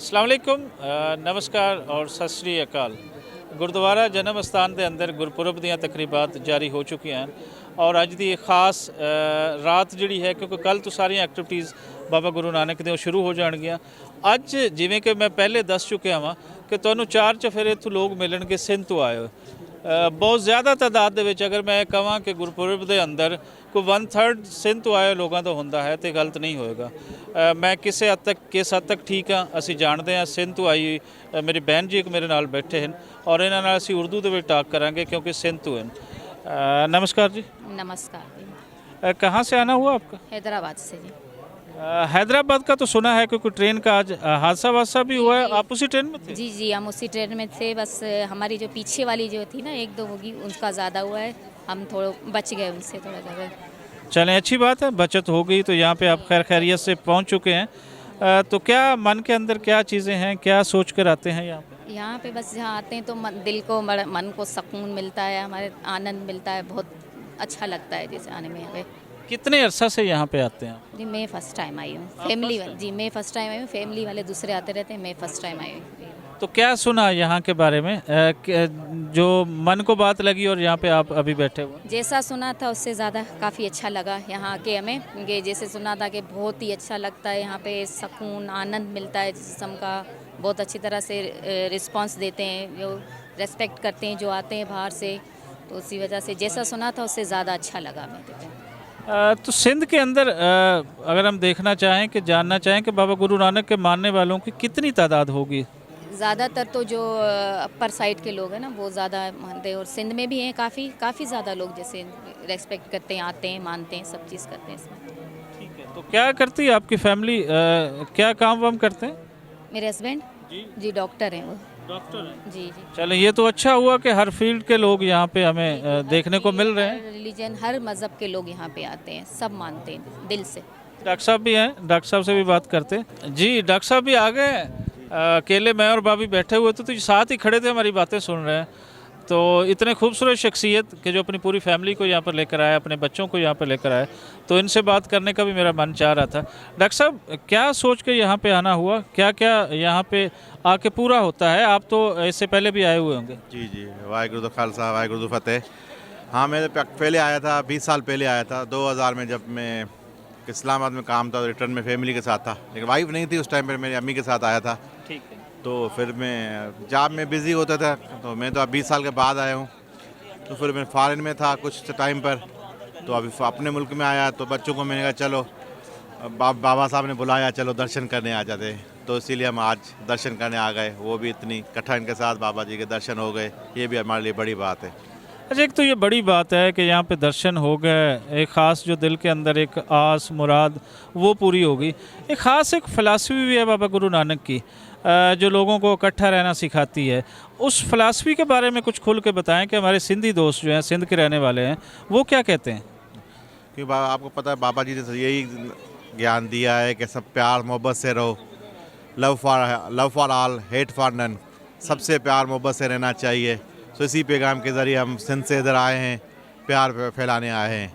अस्सलाम वालेकुम नमस्कार और सत श्री अकाल। गुरुद्वारा जन्म स्थान के अंदर गुरपुरब ਦੀਆਂ तकरीबात जारी हो चुकियां और अज की खास रात जी है क्योंकि कल तो सारिया एक्टिविटीज़ बाबा गुरु नानक देव शुरू हो जाएगियाँ। अज जिमें कि मैं पहले दस चुकिया वा कि तुहानूं चार चफेरे इत्थों लोग मिलणगे सिंध तो आए हो। बहुत ज़्यादा तादाद दे विच अगर मैं कहां कि गुरपुरब के अंदर कोई 1/3 सिंध तो आए लोगों का होंदा है तो गलत नहीं होएगा। मैं किस हद तक ठीक हाँ असी जानते हैं। सिंध तो आई हुई मेरी बहन जी एक मेरे नाल बैठे हैं और इन्हां नाल असी उर्दू दे विच टॉक करांगे क्योंकि सिंध तो हैं। नमस्कार जी। नमस्कार जी। कहाँ से आना हुआ आपका? हैदराबाद से जी। हैदराबाद का तो सुना है कि कोई ट्रेन का आज हादसा वादसा भी हुआ है, आप उसी ट्रेन में थे? जी जी, हम उसी ट्रेन में थे। बस हमारी जो पीछे वाली जो थी ना एक दो होगी उसका ज़्यादा हुआ है, हम थोड़ा बच गए उनसे थोड़ा ज़्यादा। चलें अच्छी बात है, बचत हो गई तो यहाँ पे आप खैर खैरियत से पहुँच चुके हैं। तो क्या मन के अंदर क्या चीज़ें हैं, क्या सोच कर आते हैं यहाँ पे? यहाँ पे बस जहाँ आते हैं तो दिल को मन को सुकून मिलता है, हमारे आनंद मिलता है, बहुत अच्छा लगता है जैसे आने में यहाँ पे। कितने अरसा से यहाँ पे आते हैं आप? जी मैं फ़र्स्ट टाइम आई हूँ फैमिली वाले। जी मैं फ़र्स्ट टाइम आई हूँ, फैमिली वाले दूसरे आते रहते हैं, मैं फ़र्स्ट टाइम आई हूँ। तो क्या सुना यहाँ के बारे में जो मन को बात लगी और यहाँ पे आप अभी बैठे हुए? जैसा सुना था उससे ज़्यादा काफ़ी अच्छा लगा यहाँ आके हमें, क्योंकि जैसे सुना था कि बहुत ही अच्छा लगता है यहाँ पे, सुकून आनंद मिलता है जिस्म का। बहुत अच्छी तरह से रिस्पांस देते हैं, जो रेस्पेक्ट करते हैं जो आते हैं बाहर से। तो उसी वजह से जैसा सुना था उससे ज़्यादा अच्छा लगा हमें। तो सिंध के अंदर अगर हम देखना चाहें कि जानना चाहें कि बाबा गुरु नानक के मानने वालों की कितनी तादाद होगी? ज़्यादातर तो जो अपर साइड के लोग हैं ना वो ज़्यादा मानते हैं, और सिंध में भी हैं काफ़ी ज़्यादा लोग जैसे रेस्पेक्ट करते हैं, आते हैं, मानते हैं, सब चीज़ करते हैं इसमें। ठीक है, तो क्या करती है आपकी फैमिली, क्या काम वाम करते हैं? मेरे हस्बैंड जी डॉक्टर हैं वो। डॉक्टर हैं। जी जी। चलो ये तो अच्छा हुआ कि हर फील्ड के लोग यहाँ पे हमें देखने को मिल रहे हैं। रिलीजन हर मज़हब के लोग यहाँ पे आते हैं, सब मानते हैं दिल से। डॉक्टर साहब भी हैं, डॉक्टर साहब से भी बात करते हैं। जी डॉक्टर साहब भी आ गए हैं। अकेले मैं और भाभी बैठे हुए थे तो साथ ही खड़े थे, हमारी बातें सुन रहे हैं। तो इतने खूबसूरत शख्सियत के जो अपनी पूरी फैमिली को यहाँ पर लेकर आए, अपने बच्चों को यहाँ पर लेकर आए, तो इनसे बात करने का भी मेरा मन चाह रहा था। डॉक्टर साहब क्या सोच के यहाँ पे आना हुआ, क्या क्या यहाँ पे आके पूरा होता है? आप तो इससे पहले भी आए हुए होंगे। जी जी, वाहिगुरु तो खालसा वाहिगुरु तो फतेह। हाँ मैं पहले आया था, 20 साल पहले आया था 2000 में, जब मैं इस्लामाबाद में काम था, रिटर्न में फैमिली के साथ था, लेकिन वाइफ नहीं थी उस टाइम पर, मेरी अम्मी के साथ आया था। ठीक है। तो फिर मैं जॉब में बिज़ी होता था, तो मैं तो अब 20 साल के बाद आया हूँ। तो फिर मैं फ़ॉरेन में था कुछ टाइम पर, तो अभी अपने मुल्क में आया, तो बच्चों को मैंने कहा चलो बाबा साहब ने बुलाया, चलो दर्शन करने आ जाते। तो इसीलिए हम आज दर्शन करने आ गए, वो भी इतनी कठिन के साथ बाबा जी के दर्शन हो गए, ये भी हमारे लिए बड़ी बात है। अच्छा, एक तो ये बड़ी बात है कि यहाँ पे दर्शन हो गए, एक ख़ास जो दिल के अंदर एक आस मुराद वो पूरी हो गई। एक ख़ास एक फ़िलासफ़ी भी है बाबा गुरु नानक की जो लोगों को इकट्ठा रहना सिखाती है। उस फ़िलासफ़ी के बारे में कुछ खुल के बताएं कि हमारे सिंधी दोस्त जो हैं, सिंध के रहने वाले हैं, वो क्या कहते हैं? क्योंकि आपको पता है बाबा जी ने यही ज्ञान दिया है कि सब प्यार मोहब्बत से रहो, love for all hate for none, सबसे प्यार मोहब्बत से रहना चाहिए। तो इसी पैगाम के ज़रिए हम सिंध से इधर आए हैं, प्यार फैलाने आए हैं।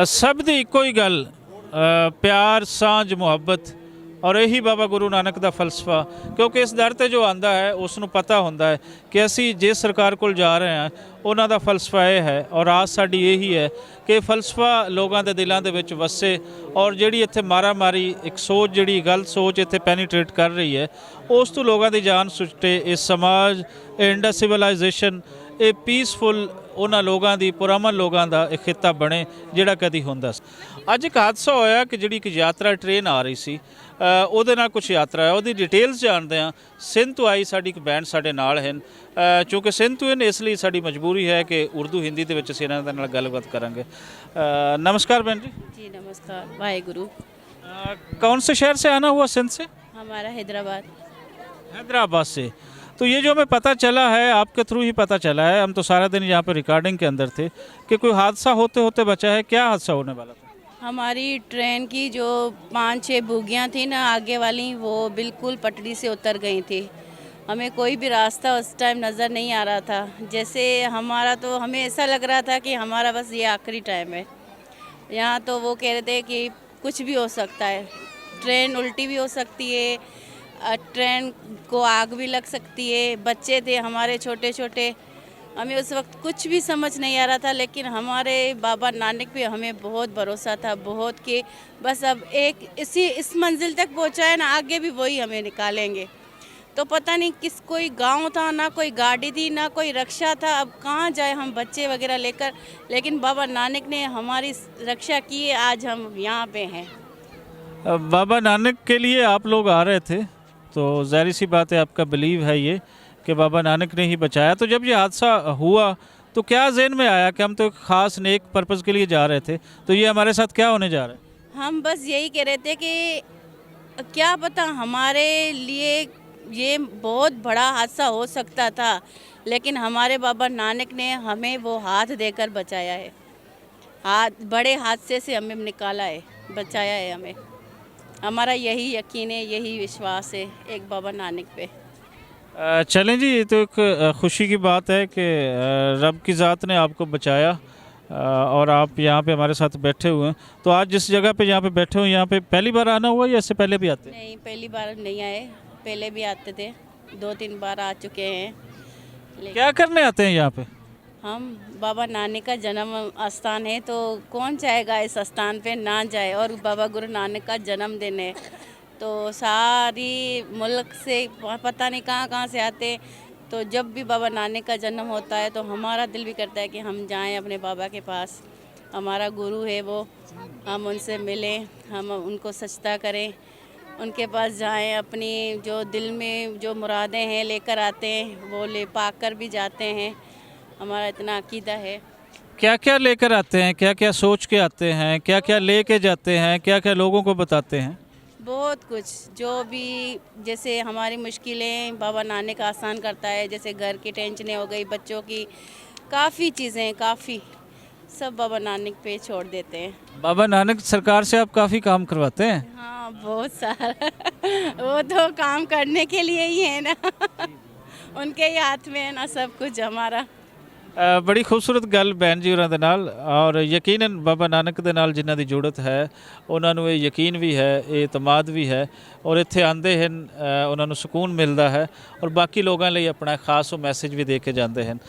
सब दी इको ही गल, प्यार सांझ मुहब्बत, और यही बाबा गुरु नानक का फलसफा। क्योंकि इस दर ते जो आंदा है उसनों पता होंदा है कि असी जिस सरकार को जा रहे हैं उन्हों का फलसफा यह है, और आस साड़ी यही है कि फलसफा लोगों के दिलों के विच वसे, और जिहड़ी इत्थे मारा मारी एक सोच, जिहड़ी गलत सोच इत्थे पेनीट्रेट कर रही है, उस तो लोगों की जान सुटे इस समाज इंडा सिविलाइजेशन ये पीसफुल उन्होंने लोगों की पुरअमन लोगों का एक खिता बने जिहड़ा कदी हुंदा सी। अज एक हादसा होया कि जिहड़ी एक यात्रा ट्रेन आ रही सी, ਉਹਦੇ ਨਾਲ कुछ यात्रा है, ਉਹਦੀ डिटेल्स जानते हैं। सिंध तो आई साड़ी एक बैंड साढ़े नाल हैं, चूँकि सिंध तो हैं इसलिए साड़ी मजबूरी है कि उर्दू हिंदी के विच असीं इन्हां दे नाल गलबात करांगे। नमस्कार बहन जी। जी नमस्कार, वाहेगुरु। कौन से शहर से आना हुआ सिंध से? हमारा हैदराबाद। हैदराबाद से। तो ये जो हमें पता चला है आपके थ्रू ही पता चला है, हम तो सारा दिन यहाँ पर रिकॉर्डिंग के अंदर थे, कि कोई हादसा होते होते बचा है। क्या हादसा होने वाला था? हमारी ट्रेन की जो 5-6 बोगियाँ थी ना आगे वाली, वो बिल्कुल पटरी से उतर गई थी। हमें कोई भी रास्ता उस टाइम नज़र नहीं आ रहा था। जैसे हमें ऐसा लग रहा था कि हमारा बस ये आखिरी टाइम है यहाँ। तो वो कह रहे थे कि कुछ भी हो सकता है, ट्रेन उल्टी भी हो सकती है, ट्रेन को आग भी लग सकती है। बच्चे थे हमारे छोटे छोटे, हमें उस वक्त कुछ भी समझ नहीं आ रहा था, लेकिन हमारे बाबा नानक पे हमें बहुत भरोसा था, बहुत कि बस अब इस मंजिल तक पहुंचा है ना, आगे भी वही हमें निकालेंगे। तो पता नहीं किस कोई गांव था, ना कोई गाड़ी थी, ना कोई रक्षा था, अब कहाँ जाए हम बच्चे वगैरह लेकर, लेकिन बाबा नानक ने हमारी रक्षा की है, आज हम यहाँ पे हैं। बाबा नानक के लिए आप लोग आ रहे थे, तो ज़ाहिर सी बात है आपका बिलीव है ये कि बाबा नानक ने ही बचाया। तो जब ये हादसा हुआ तो क्या ज़हन में आया कि हम तो एक ख़ास नेक पर्पज़ के लिए जा रहे थे, तो ये हमारे साथ क्या होने जा रहा है? हम बस यही कह रहे थे कि क्या पता हमारे लिए ये बहुत बड़ा हादसा हो सकता था, लेकिन हमारे बाबा नानक ने हमें वो हाथ देकर बचाया है, बड़े हादसे से हमें निकाला है, बचाया है हमें। हमारा यही यकीन है, यही विश्वास है एक बाबा नानक पे। चलें जी, ये तो एक खुशी की बात है कि रब की ज़ात ने आपको बचाया और आप यहाँ पे हमारे साथ बैठे हुए हैं। तो आज जिस जगह पे यहाँ पे बैठे हुए, यहाँ पे पहली बार आना हुआ या इससे पहले भी आते हैं? नहीं, पहली बार नहीं आए, पहले भी आते थे, 2-3 बार आ चुके हैं। क्या करने आते हैं यहाँ पे? हम बाबा नानक का जन्म स्थान है, तो कौन चाहेगा इस स्थान पे ना जाए, और बाबा गुरु नानक का जन्मदिन है, तो सारी मुल्क से पता नहीं कहाँ से आते। तो जब भी बाबा नानक का जन्म होता है तो हमारा दिल भी करता है कि हम जाएं अपने बाबा के पास, हमारा गुरु है वो, हम उनसे मिलें, हम उनको सजदा करें, उनके पास जाएं, अपनी जो दिल में जो मुरादें हैं लेकर आते हैं, वो ले पाकर भी जाते हैं। हमारा इतना अकीदा है। क्या क्या लेकर आते हैं, क्या क्या सोच के आते हैं, क्या क्या लेके जाते हैं, क्या क्या लोगों को बताते हैं? बहुत कुछ, जो भी जैसे हमारी मुश्किलें बाबा नानक आसान करता है, जैसे घर की टेंशनें हो गई, बच्चों की काफ़ी चीज़ें, काफ़ी सब बाबा नानक पे छोड़ देते हैं। बाबा नानक सरकार से आप काफ़ी काम करवाते हैं? हाँ, बहुत सारा वो तो काम करने के लिए ही है ना उनके ही हाथ में है ना सब कुछ हमारा। बड़ी खूबसूरत ਗੱਲ ਭੈਣ ਜੀ ਹੋਰਾਂ ਦੇ ਨਾਲ, ਔਰ ਯਕੀਨਨ ਬਾਬਾ ਨਾਨਕ ਦੇ ਨਾਲ ਜਿਨ੍ਹਾਂ ਦੀ ਜੁੜਤ ਹੈ ਉਹਨਾਂ ਨੂੰ ਇਹ ਯਕੀਨ ਵੀ ਹੈ, ਇਹ ਇਤਮਾਦ ਵੀ ਹੈ, ਔਰ ਇੱਥੇ ਆਉਂਦੇ ਹਨ ਉਹਨਾਂ ਨੂੰ ਸਕੂਨ ਮਿਲਦਾ ਹੈ, ਔਰ ਬਾਕੀ ਲੋਕਾਂ ਲਈ ਆਪਣਾ ਖਾਸ ਉਹ ਮੈਸੇਜ ਵੀ ਦੇ ਕੇ ਜਾਂਦੇ ਹਨ।